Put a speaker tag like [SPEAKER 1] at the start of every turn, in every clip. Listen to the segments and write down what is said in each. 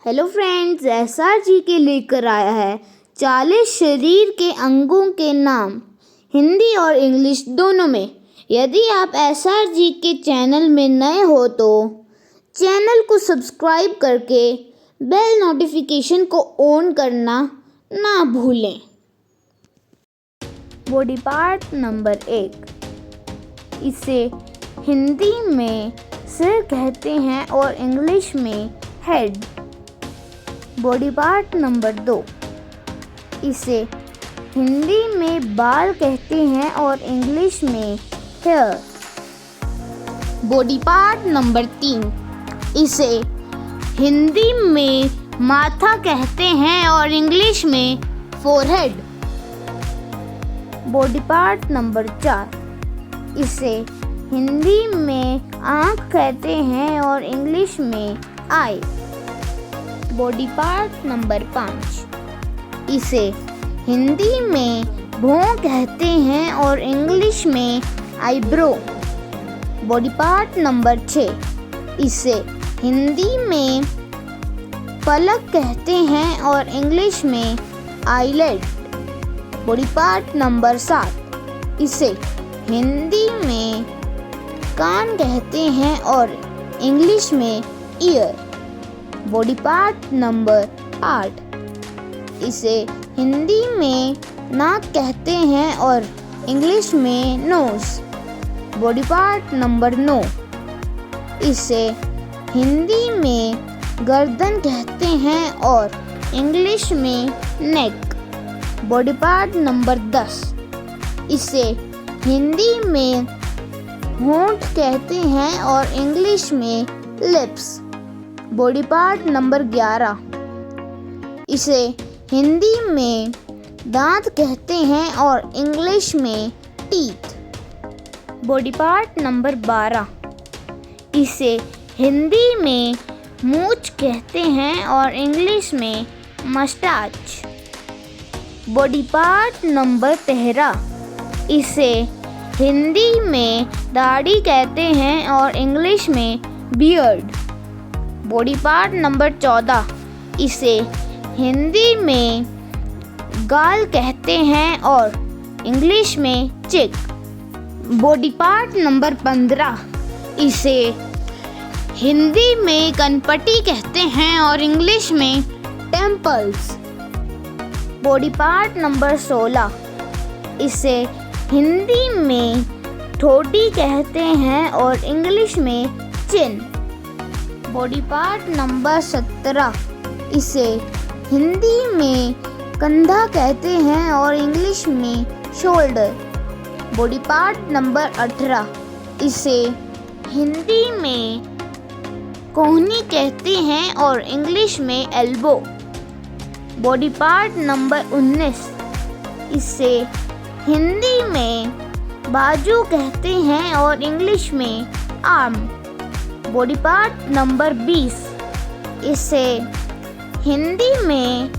[SPEAKER 1] Hello friends, SRG के लेकर आया है 40 शरीर के अंगों के नाम हिंदी और इंग्लिश दोनों में। यदि आप एसआरजी के चैनल में नए हो तो चैनल को सब्सक्राइब करके बेल नोटिफिकेशन को ऑन करना ना भूलें। बॉडी पार्ट नंबर 1, इसे हिंदी में सिर कहते हैं और इंग्लिश में हेड। बॉडी पार्ट नंबर 2, इसे हिंदी में बाल कहते हैं और इंग्लिश में हेयर। बॉडी पार्ट नंबर 3, इसे हिंदी में माथा कहते हैं और इंग्लिश में फोरहेड। बॉडी पार्ट नंबर 4, इसे हिंदी में आँख कहते हैं और इंग्लिश में आई। बॉडी पार्ट नंबर 5, इसे हिंदी में भौं कहते हैं और इंग्लिश में आईब्रो। बॉडी पार्ट नंबर 6, इसे हिंदी में पलक कहते हैं और इंग्लिश में आईलेड। बॉडी पार्ट नंबर 7, इसे हिंदी में कान कहते हैं और इंग्लिश में ईयर। बॉडी पार्ट नंबर 8, इसे हिंदी में नाक कहते हैं और इंग्लिश में नोज। बॉडी पार्ट नंबर 9, इसे हिंदी में गर्दन कहते हैं और इंग्लिश में नेक। बॉडी पार्ट नंबर 10, इसे हिंदी में होंठ कहते हैं और इंग्लिश में लिप्स। बॉडी पार्ट नंबर 11, इसे हिंदी में दांत कहते हैं और इंग्लिश में टीथ। बॉडी पार्ट नंबर 12, इसे हिंदी में मूंछ कहते हैं और इंग्लिश में मस्टाच। बॉडी पार्ट नंबर 13, इसे हिंदी में दाढ़ी कहते हैं और इंग्लिश में बियर्ड। बॉडी पार्ट नंबर 14, इसे हिंदी में गाल कहते हैं और इंग्लिश में चिक। बॉडी पार्ट नंबर 15, इसे हिंदी में कनपटी कहते हैं और इंग्लिश में टेम्पल्स। बॉडी पार्ट नंबर 16, इसे हिंदी में ठोड़ी कहते हैं और इंग्लिश में चिन। बॉडी पार्ट नंबर 17, इसे हिंदी में कंधा कहते हैं और इंग्लिश में शोल्डर। बॉडी पार्ट नंबर 18, इसे हिंदी में कोहनी कहते हैं और इंग्लिश में एल्बो। बॉडी पार्ट नंबर 19, इसे हिंदी में बाजू कहते हैं और इंग्लिश में आर्म। बॉडी पार्ट नंबर 20, इसे हिंदी में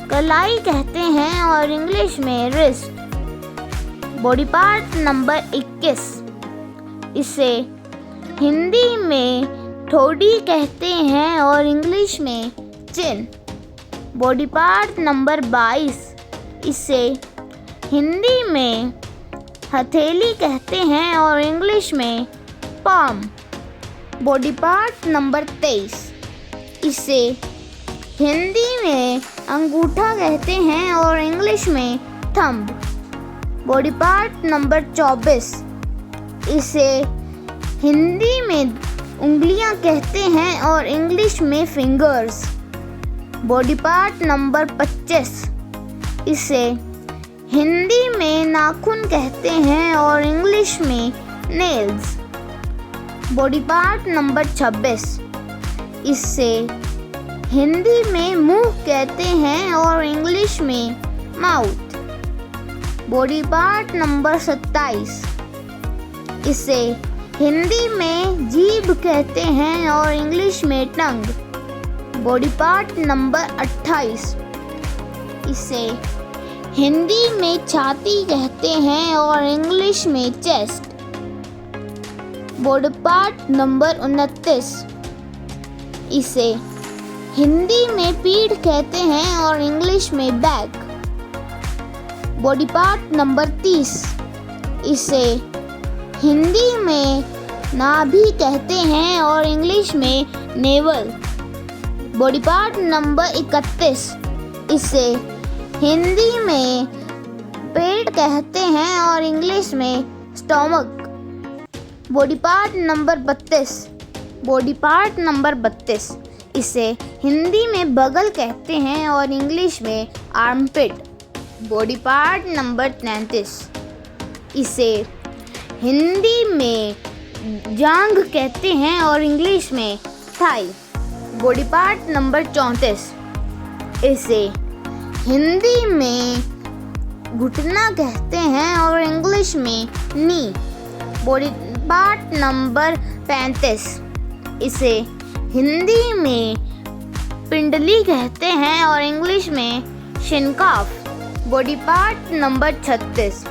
[SPEAKER 1] कलाई कहते हैं और इंग्लिश में रिस्ट। बॉडी पार्ट नंबर 21, इसे हिंदी में ठोड़ी कहते हैं और इंग्लिश में चिन। बॉडी पार्ट नंबर 22, इसे हिंदी में हथेली कहते हैं और इंग्लिश में पाम। बॉडी पार्ट नंबर 23, इसे हिंदी में अंगूठा कहते हैं और इंग्लिश में थंब। बॉडी पार्ट नंबर 24, इसे हिंदी में उंगलियां कहते हैं और इंग्लिश में फिंगर्स। बॉडी पार्ट नंबर 25, इसे हिंदी में नाखून कहते हैं और इंग्लिश में नेल्स। बॉडी पार्ट नंबर 26, इसे हिंदी में मुंह कहते हैं और इंग्लिश में माउथ। बॉडी पार्ट नंबर 27, इसे हिंदी में जीभ कहते हैं और इंग्लिश में टंग। बॉडी पार्ट नंबर 28, इसे हिंदी में छाती कहते हैं और इंग्लिश में चेस्ट। बॉडी पार्ट नंबर 29, इसे हिंदी में पीठ कहते हैं और इंग्लिश में बैक। बॉडी पार्ट नंबर 30, इसे हिंदी में नाभि कहते हैं और इंग्लिश में नेवल। बॉडी पार्ट नंबर 31, इसे हिंदी में पेट कहते हैं और इंग्लिश में स्टोमक। बॉडी पार्ट नंबर 32, इसे हिंदी में बगल कहते हैं और इंग्लिश में आर्मपिट। बॉडी पार्ट नंबर 33, इसे हिंदी में जांघ कहते हैं और इंग्लिश में थाई। बॉडी पार्ट नंबर 34, इसे हिंदी में घुटना कहते हैं और इंग्लिश में नी। बॉडी पार्ट नंबर 35, इसे हिंदी में पिंडली कहते हैं और इंग्लिश में शिनकाफ। बॉडी पार्ट नंबर 36,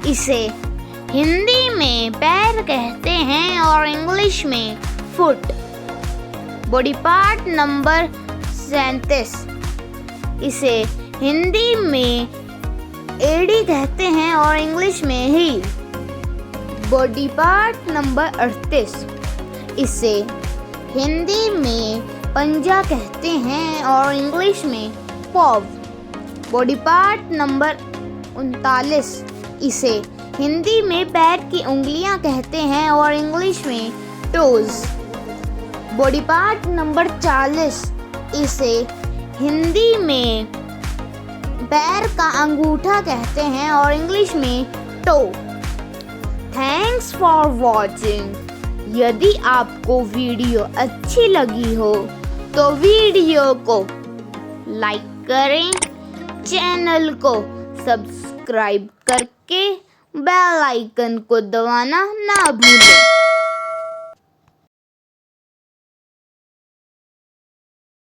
[SPEAKER 1] इसे हिंदी में पैर कहते हैं और इंग्लिश में फुट। बॉडी पार्ट नंबर 37, इसे हिंदी में एड़ी कहते हैं और इंग्लिश में हील। बॉडी पार्ट नंबर 38, इसे हिंदी में पंजा कहते हैं और इंग्लिश में पॉव। बॉडी पार्ट नंबर 39, इसे हिंदी में पैर की उंगलियां कहते हैं और इंग्लिश में टोज। बॉडी पार्ट नंबर 40, इसे हिंदी में पैर का अंगूठा कहते हैं और इंग्लिश में टो। Thanks for watching. यदि आपको वीडियो अच्छी लगी हो तो वीडियो को लाइक करें, चैनल को सब्सक्राइब करके बेल आइकन को दबाना ना भूलें।